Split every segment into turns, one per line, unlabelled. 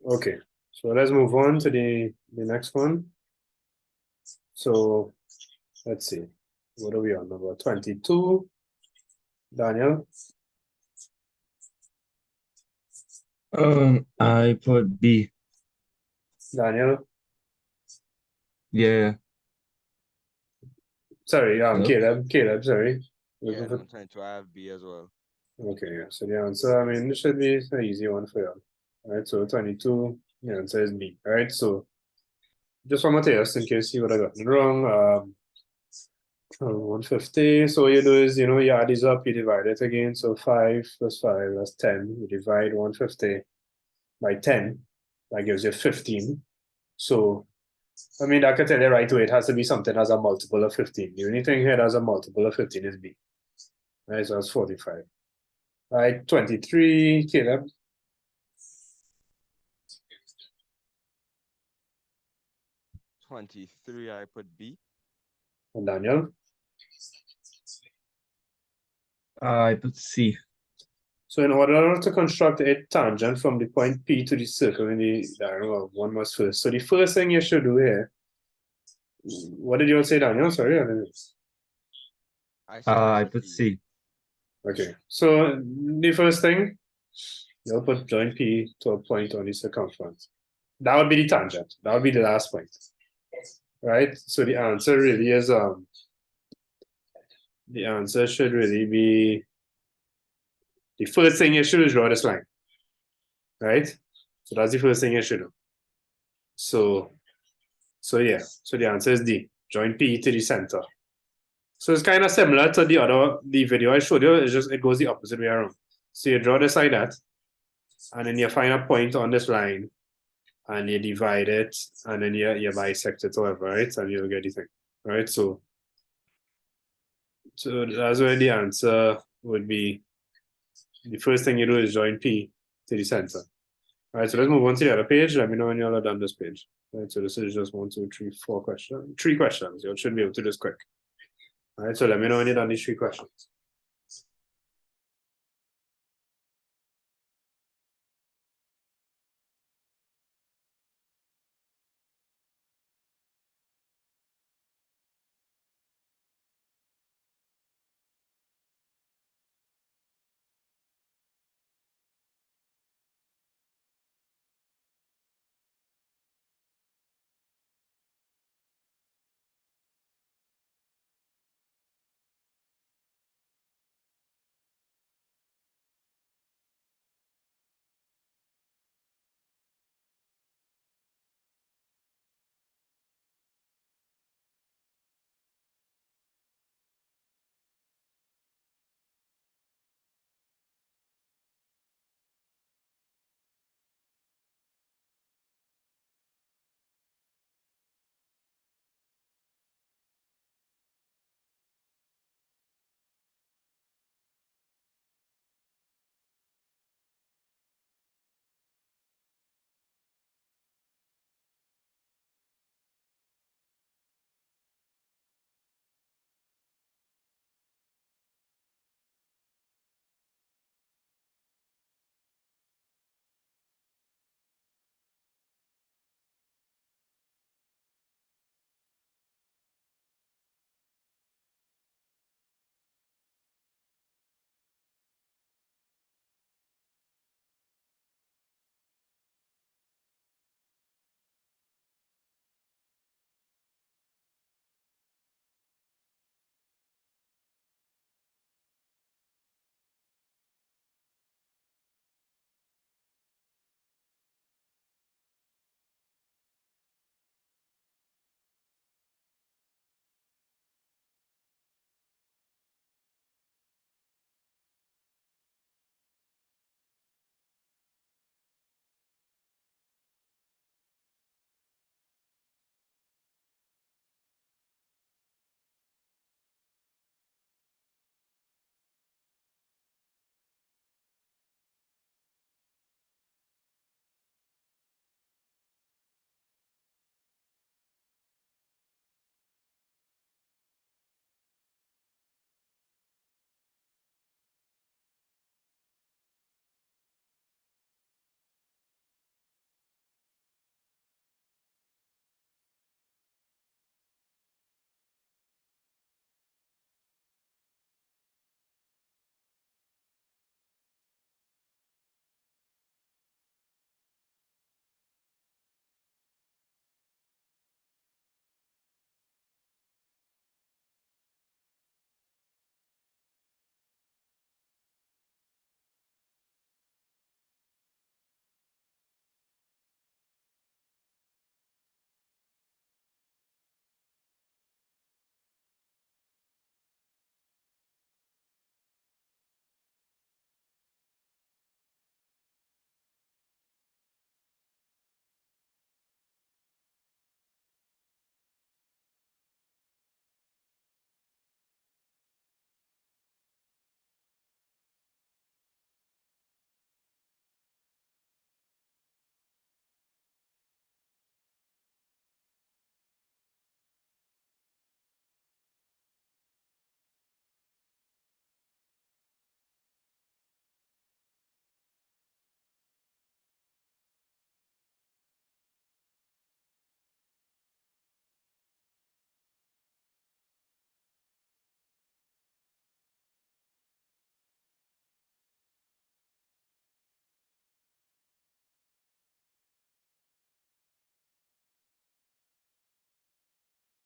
Okay, so let's move on to the next one. So let's see. What are we on? Number 22. Daniel,
I put B.
Daniel,
Yeah.
sorry,
Hello?
Caleb, sorry.
Yeah, number 22, I have B as well.
Okay, yeah. So the answer, I mean, this should be an easy one for you. All right, so 22, the answer is B. All right, so just one more test in case you would have gotten it wrong. 150. So what you do is, you add these up, you divide it again. So 5 plus 5, that's 10. You divide 150 by 10, that gives you 15. So, I mean, that could tell you right away, it has to be something that has a multiple of 15. The only thing here that has a multiple of 15 is B. Right, so that's 45. All right, 23, Caleb.
23, I put B.
And Daniel.
I put C.
So in order to construct a tangent from the point P to the circle in the diagram, one must first. So the first thing you should do here, what did you say, Daniel? Sorry, I didn't.
I said I
I
put
put
C.
C.
Okay. So the first thing, you'll put join P to a point on the circumference. That would be the tangent. That would be the last point. Right? So the answer really is the answer should really be the first thing you should do is draw this line. Right? So that's the first thing you should do. So yeah, so the answer is D. Join P to the center. So it's kind of similar to the video I showed you. It's just it goes the opposite way around. So you draw this like that, and then you find a point on this line, and you divide it, and then you bisect it, whatever, right? And you'll get the thing, right? So that's where the answer would be. The first thing you do is join P to the center. All right, so let's move on to the other page. Let me know when y'all are done this page. All right, so this is just 1, 2, 3, 4 questions. 3 questions. You should be able to do this quick. All right, so let me know when you're done these 3 questions.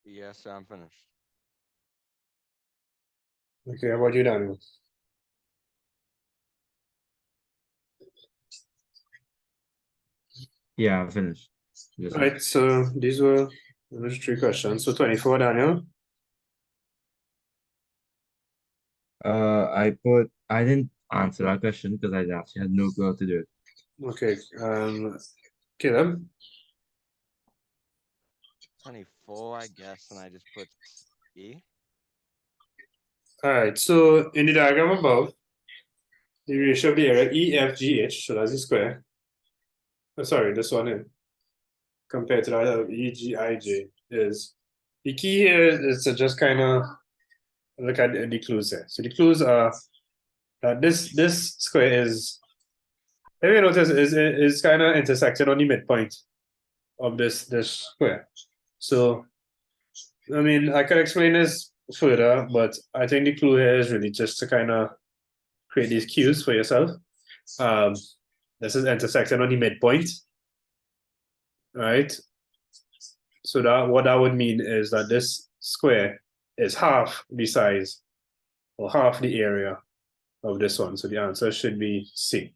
Yes, sir, I'm finished.
Okay, how about you, Daniel?
Yeah, I'm finished. Yes, sir.
Right, so these were the 3 questions. So 24, Daniel.
I didn't answer that question because I actually had no clue how to do it.
Okay, Caleb.
24, I guess, and I just put A.
All right, so in the diagram above, the ratio of the area EFGH, so that's the square. Oh, sorry, this one here, compared to that of EGIJ is the key here is to just kind of look at the clues there. So the clues are that this square is, if you notice, is kind of intersected on the midpoint of this square. So I mean, I could explain this further, but I think the clue here is really just to kind of create these cues for yourself. Um, this is intersecting on the midpoint, right? So that what that would mean is that this square is half the size or half the area of this one. So the answer should be C.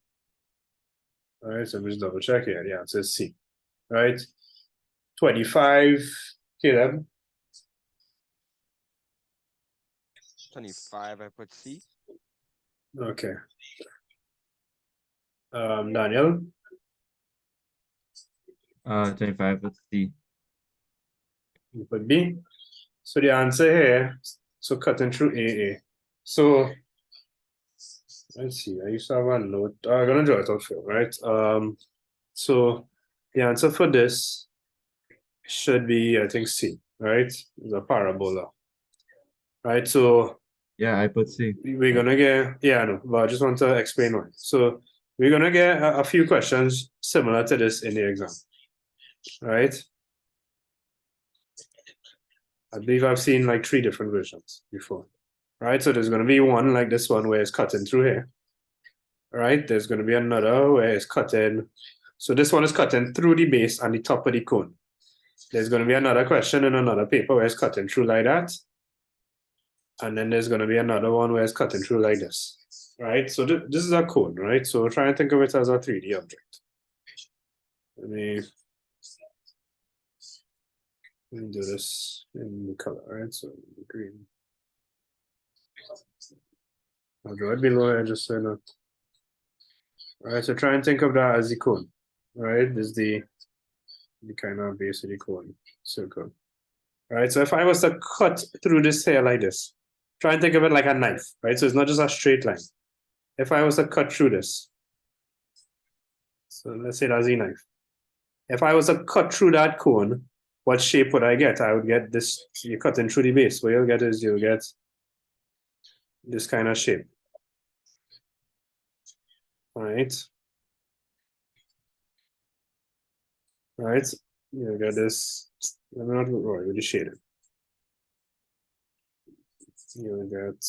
All right, so I'm just double check here. The answer is C. All right, 25, Caleb.
25, I put C.
Okay. Daniel.
25 with C.
You put B. So the answer here, so cutting through AA. So let's see, I used to have a note. I'm gonna draw it out for you, right? So the answer for this should be, I think, C, right? It's a parabola. Right. So
Yeah, I put C.
we're gonna get, yeah, I know, but I just want to explain why. So we're gonna get a few questions similar to this in the exam. Right. I believe I've seen like 3 different versions before. Right. So there's gonna be one like this one where it's cutting through here. Right, there's going to be another where it's cutting. So this one is cutting through the base and the top of the cone. There's going to be another question in another paper where it's cutting through like that. And then there's going to be another one where it's cutting through like this. Right, so this is a cone, right? So try and think of it as a 3D object. Let me do this in the color, right? So green. I'll draw it below here just so you know. All right, so try and think of that as the cone, right? This is the kind of base of the cone circle. Right, so if I was to cut through this hair like this, try and think of it like a knife, right? So it's not just a straight line. If I was to cut through this, so let's say that's a knife. If I was to cut through that cone, what shape would I get? I would get this, you're cutting through the base. What you'll get is you'll get this kind of shape. All right. All right, you'll get this, I'm not right with the shading. You'll get,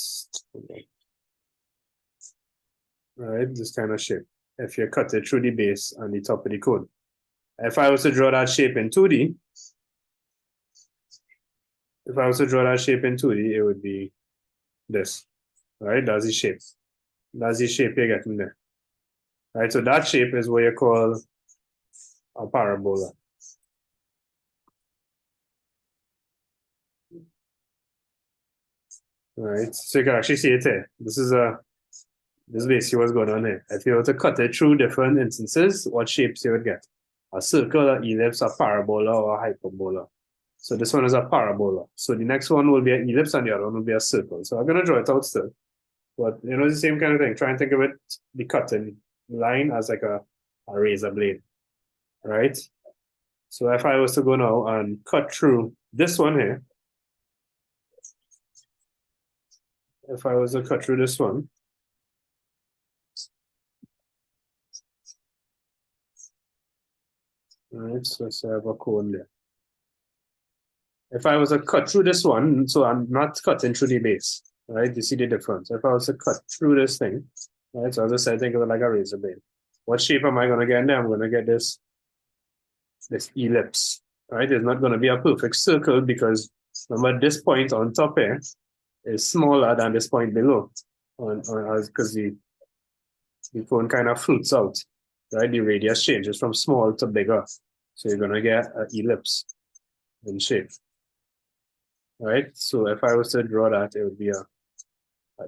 all right, this kind of shape. If you cut it through the base and the top of the cone. If I was to draw that shape in 2D, if I was to draw that shape in 2D, it would be this, right? That's the shape. That's the shape you're getting there. Right, so that shape is what you call a parabola. Right, so you can actually see it here. This is basically what's going on here. If you were to cut it through different instances, what shapes you would get? A circle, an ellipse, a parabola, or a hyperbola. So this one is a parabola. So the next one will be an ellipse and the other one will be a circle. So I'm gonna draw it out still. But you know, it's the same kind of thing. Try and think of it, the cutting line as like a razor blade. Right? So if I was to go now and cut through this one here, if I was to cut through this one, right, so let's have a cone there. If I was to cut through this one, so I'm not cutting through the base, right? You see the difference. If I was to cut through this thing, right? So as I said, think of it like a razor blade. What shape am I going to get in there? I'm going to get this ellipse, right? It's not going to be a perfect circle because Remember, this point on top here is smaller than this point below, because the cone kind of flutes out, right? The radius changes from small to bigger, so you're gonna get an ellipse in shape, right? So if I was to draw that, it would be a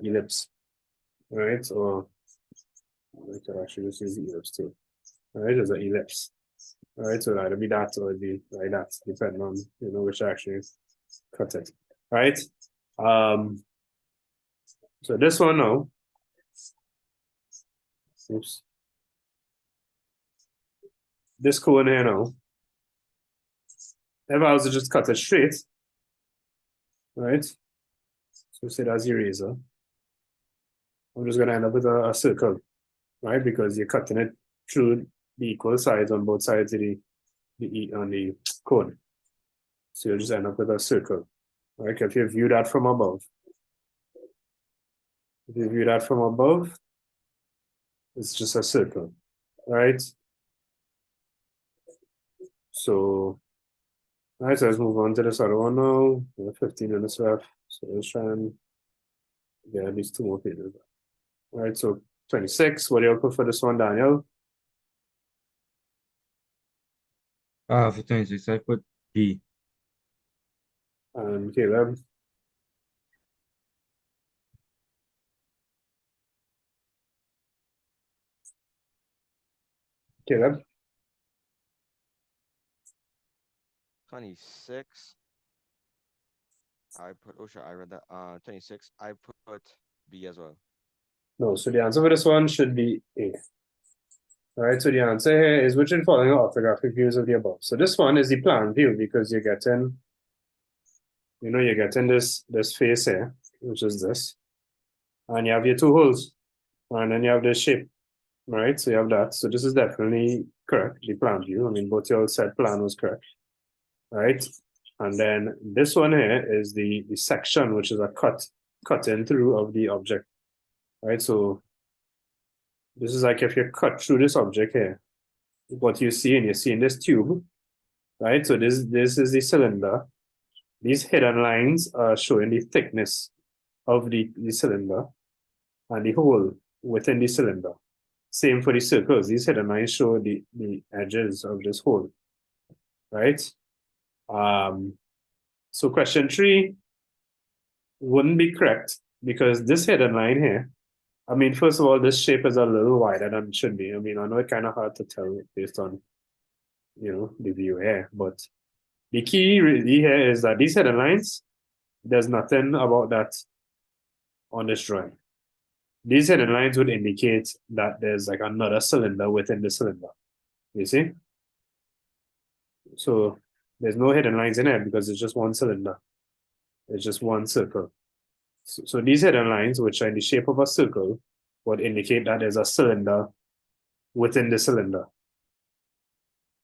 ellipse, right? Or I could actually just use the ellipse too, right? There's an ellipse. All right, so that'll be that or it'll be like that, depending on which actually cut it. Right. So this one now. Oops. This cone here now. If I was to just cut it straight, right? So say that's eraser. I'm just gonna end up with a circle, right? Because you're cutting it through the equal sides on both sides of the cone. So you'll just end up with a circle. Right? If you view that from above, it's just a circle, right? So, all right, so let's move on to this other one now. We have 15 minutes left, so let's try and get at least 2 more pages. All right, so 26. What do you put for this one, Daniel?
For 26, I put B.
And Caleb. Caleb.
26. I put, oh sure, I read that. 26. I put B as well.
No, so the answer for this one should be A. All right, so the answer here is which in following orthographic views of the above. So this one is the plan view because you're getting this face here, which is this, and you have your 2 holes, and then you have this shape, right? So you have that. So this is definitely correct, the plan view. I mean, both your said plan was correct, right? And then this one here is the section, which is a cut in through of the object, right? So this is like if you cut through this object here, what you're seeing this tube, right? So this is the cylinder. These hidden lines are showing the thickness of the cylinder and the hole within the cylinder. Same for the circles. These hidden lines show the edges of this hole, right? So question 3 wouldn't be correct because this hidden line here, I mean, first of all, this shape is a little wider than it should be. I mean, I know it's kind of hard to tell based on, the view here, but the key really here is that these hidden lines, there's nothing about that on this drawing. These hidden lines would indicate that there's like another cylinder within the cylinder. You see? So there's no hidden lines in it because it's just one cylinder. It's just one circle. So these hidden lines, which are in the shape of a circle, would indicate that there's a cylinder within the cylinder,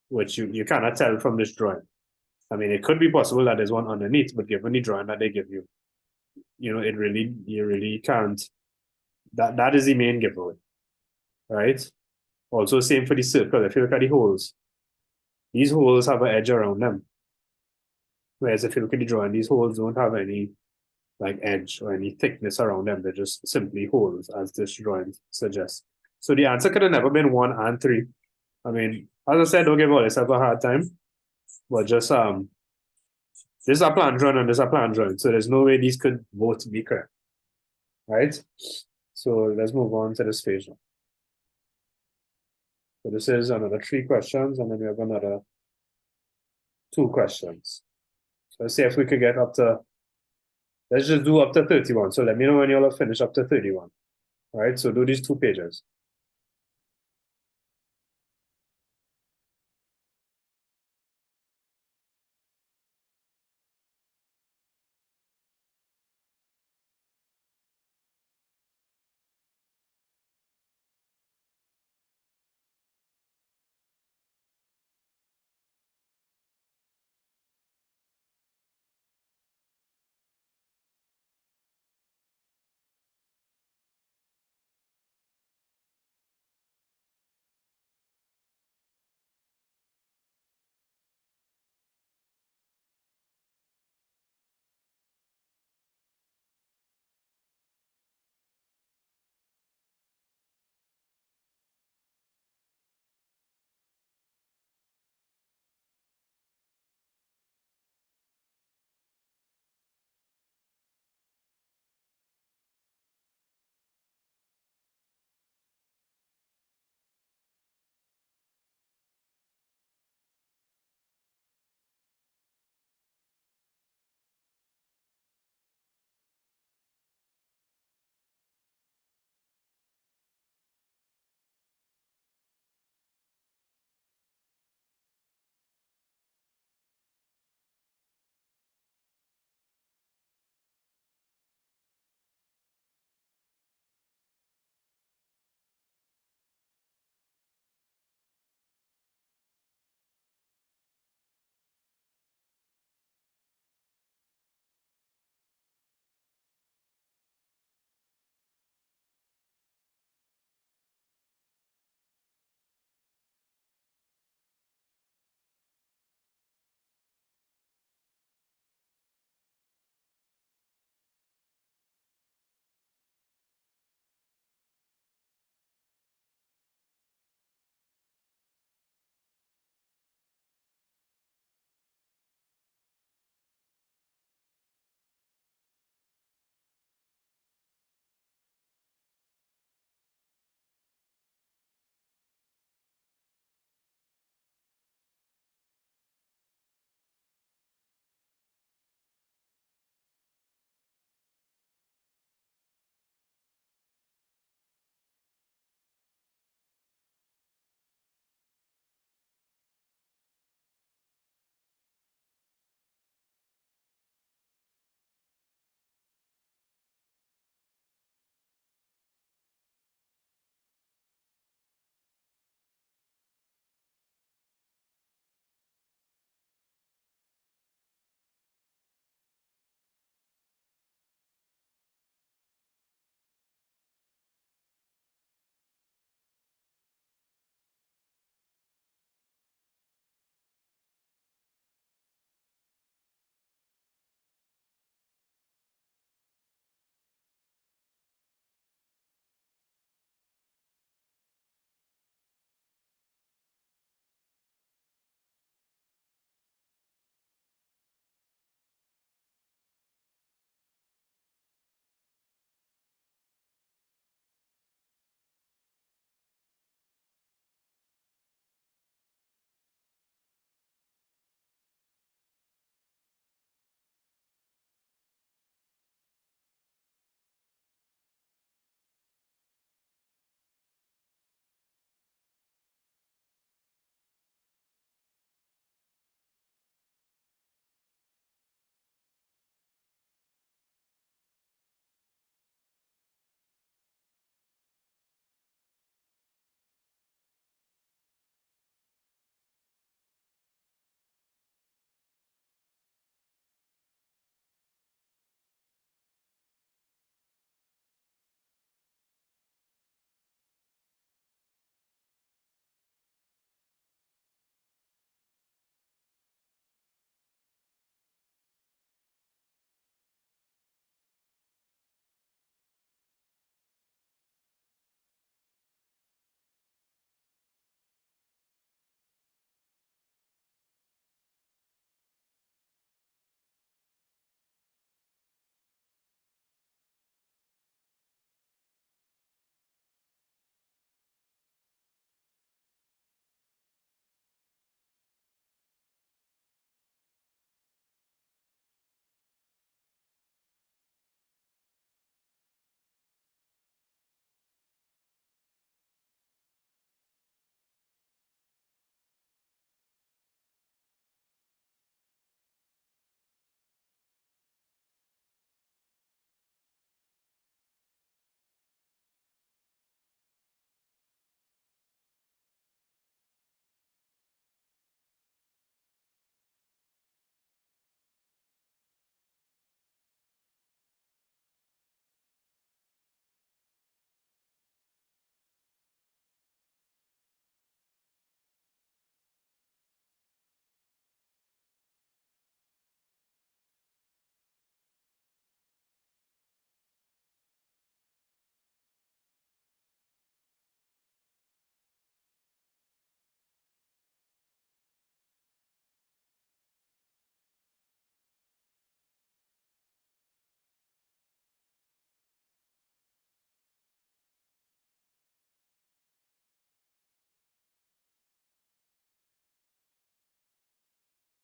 which you cannot tell from this drawing. I mean, it could be possible that there's one underneath, but given the drawing that they give you, you really can't. That is the main giveaway, right? Also, same for the circle. If you look at the holes, these holes have an edge around them. Whereas if you look at the drawing, these holes don't have any like edge or any thickness around them. They're just simply holes, as this drawing suggests. So the answer could have never been 1 and 3. I mean, as I said, don't give all yourself a hard time, but just this is a plan drawing and this is a plan drawing, so there's no way these could both be correct, right? So let's move on to this page now. So this is another 3 questions, and then we have another 2 questions. So let's see if we could get up to, let's just do up to 31. So let me know when you'll have finished up to 31. All right, so do these 2 pages.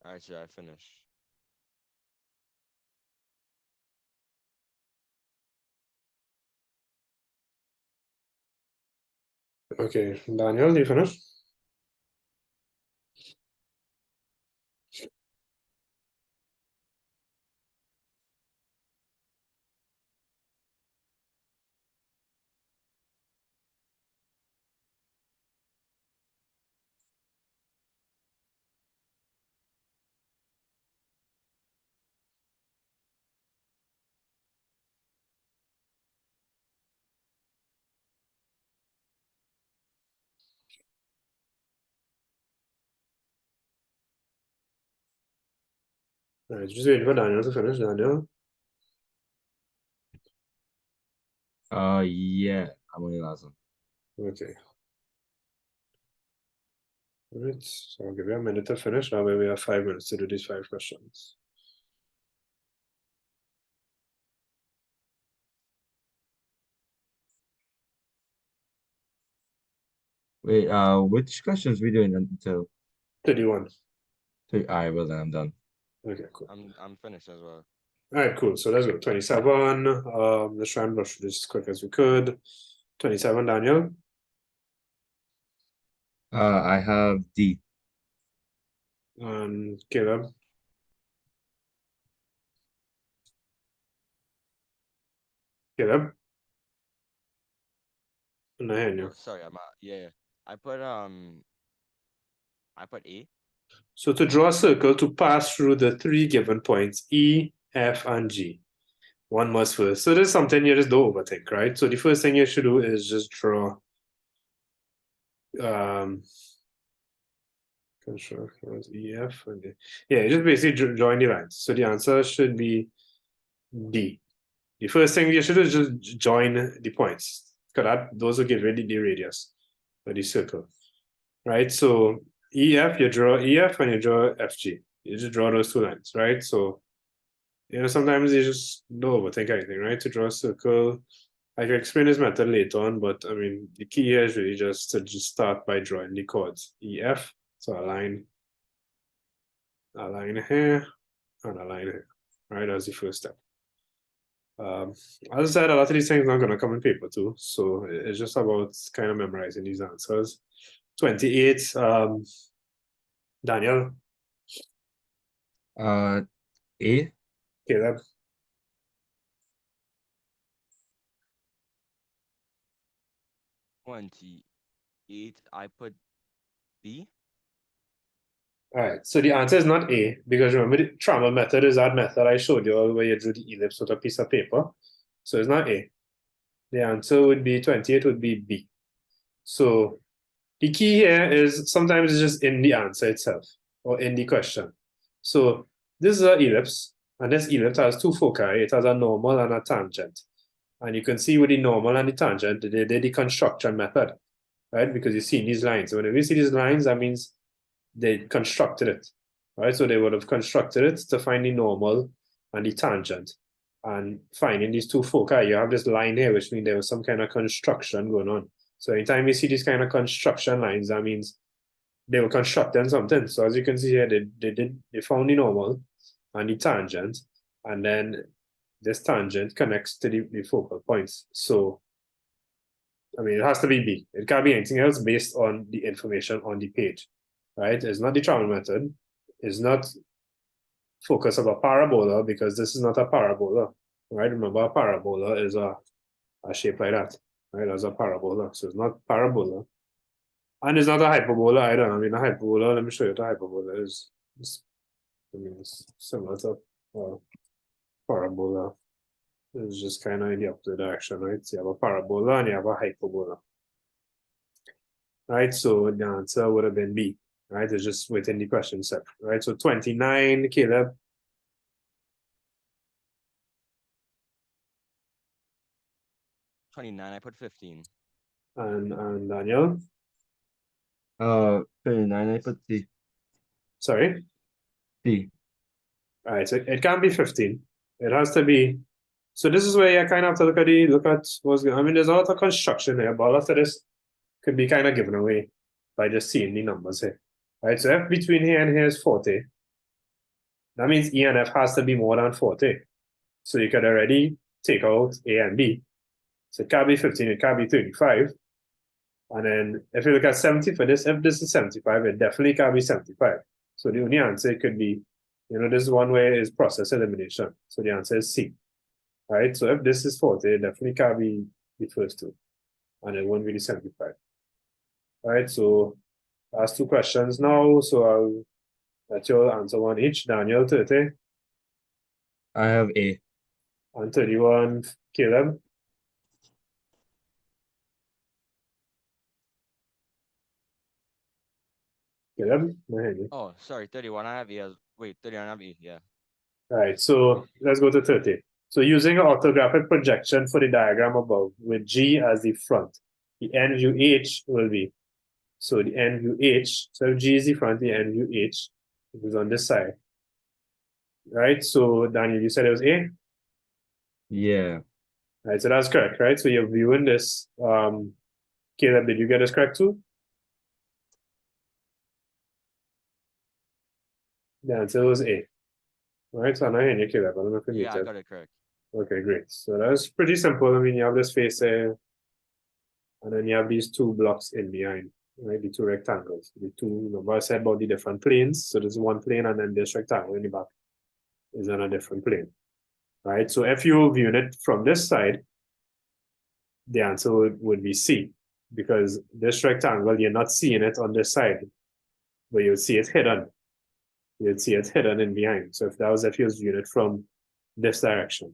Alright, so I finish.
Okay, Daniel, you finish? All right, just waiting for Daniel to finish. Daniel.
Yeah, I'm on the last one.
Okay. All right, so I'll give you a minute to finish. That way we have 5 minutes to do these 5 questions.
Wait, which questions we doing until?
31.
Alright, well then I'm done.
Okay, cool.
I'm finished as well.
All right, cool. So let's go. 27. Let's try and brush through this as quick as we could. 27, Daniel.
I have D.
And Caleb. Caleb. And Nathaniel.
Sorry, yeah. I put A.
So to draw a circle to pass through the 3 given points, E, F, and G, one must first. So this is something you just don't overthink, right? So the first thing you should do is just draw EF and D. Yeah, just basically join the lines. So the answer should be D. The first thing you should do is just join the points. Because those will give you the radius of the circle. Right? So EF, you draw EF and you draw FG. You just draw those 2 lines, right? So sometimes you just don't overthink anything, right? To draw a circle. I can explain this method later on, but I mean the key here is really just to start by drawing the chords. EF. So a line here, and a line here. Right, that's the first step. As I said, a lot of these things are not going to come in paper too, so it's just about kind of memorizing these answers. 28, Daniel.
A.
Caleb.
28. I put B.
All right, so the answer is not A, because remember the trauma method is that method I showed you where you drew the ellipse with a piece of paper. So it's not A. The answer would be 28 would be B. So the key here is sometimes it's just in the answer itself or in the question. So this is an ellipse, and this ellipse has 2 foci. It has a normal and a tangent. And you can see with the normal and the tangent, they did the construction method, right? Because you see these lines. So whenever you see these lines, that means they constructed it, right? So they would have constructed it to find the normal and the tangent. And finding these 2 foci, you have this line here, which means there was some kind of construction going on. So anytime you see these kind of construction lines, that means they were constructing something. So as you can see here, they found the normal and the tangent, and then this tangent connects to the focal points. So I mean, it has to be B. It can't be anything else based on the information on the page, right? It's not the travel method. It's not focus of a parabola, because this is not a parabola, right? Remember, a parabola is a shape like that, right? As a parabola. So it's not parabola. And it's not a hyperbola either. I mean, a hyperbola, let me show you what a hyperbola is. I mean, it's similar to parabola. It's just kind of in the opposite direction, right? So you have a parabola and you have a hyperbola. Right, so the answer would have been B, right? It's just within the question set, right? So 29, Caleb.
29. I put 15.
And Daniel.
29. I put C.
Sorry.
D.
All right, so it can't be 15. It has to be. So this is where you kind of have to look at what's going. I mean, there's a lot of construction here, but a lot of this could be kind of given away by just seeing the numbers here. Right, so F between here and here is 40. That means E and F has to be more than 40. So you could already take out A and B. So it can't be 15, it can't be 35. And then if you look at 70 for this, if this is 75, it definitely can't be 75. So the only answer could be, this is one way is process elimination. So the answer is C. Right? So if this is 40, it definitely can't be the first two. And it won't be the 75. Right? So that's two questions now. So I'll let you all answer one each. Daniel, 30.
I have A.
And 31, Caleb. Caleb,
Oh, sorry, 31. I have E as wait, 31 I have E, yeah.
All right, so let's go to 30. So using an orthographic projection for the diagram above with G as the front, the NUH will be, so the NUH, so if G is the front, the NUH is on this side. Right, so Daniel, you said it was A?
Yeah.
Right, so that's correct, right? So you're viewing this. Caleb, did you get this correct too? The answer was A. All right, so I'm not hearing you, Caleb. I don't know if you
Yeah, I
muted.
got it correct.
Okay, great. So that's pretty simple. I mean, you have this face there, and then you have these two blocks in behind, right? The two rectangles. The two, remember I said about the different planes. So there's one plane, and then this rectangle in the back is on a different plane, right? So if you view it from this side, the answer would be C, because this rectangle, you're not seeing it on this side, but you'll see it hidden. You'd see it hidden in behind. So if that was if you was viewing it from this direction,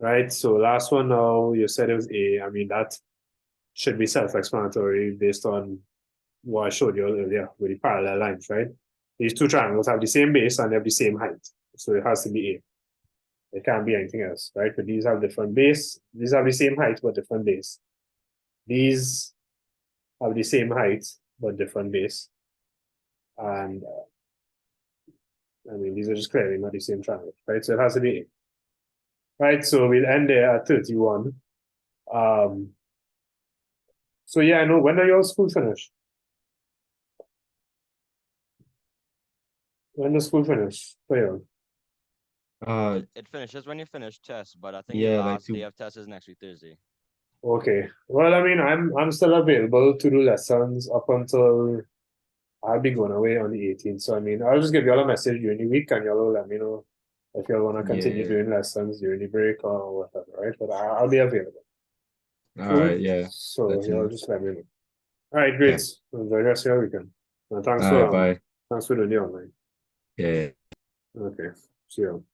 right? So last one now, you said it was A. I mean, that should be self-explanatory based on what I showed you earlier with the parallel lines, right? These two triangles have the same base and they have the same height. So it has to be A. It can't be anything else, right? But these have different base. These have the same height but different base. These have the same height but different base. And I mean, these are just clearly not the same triangle, right? So it has to be A. Right, so we'll end there at 31. So yeah, I know, when are your school finish? When does school finish for you?
It finishes when you finish test, but I think the
Yeah, like
last day
2.
of test is next week Thursday.
Okay. Well, I mean, I'm still available to do lessons up until I'll be going away on the 18th. So I mean, I'll just give y'all a message during the week and y'all will let me know if y'all want to continue
Yeah.
doing lessons during the break or whatever, right? But I'll be available.
All
Cool.
right, yeah.
So
Let you
y'all
know.
just let me know. All right, great.
Yeah.
Enjoy the rest of your weekend. And
All right, bye.
thanks for doing the online.
Yeah.
Okay. See you.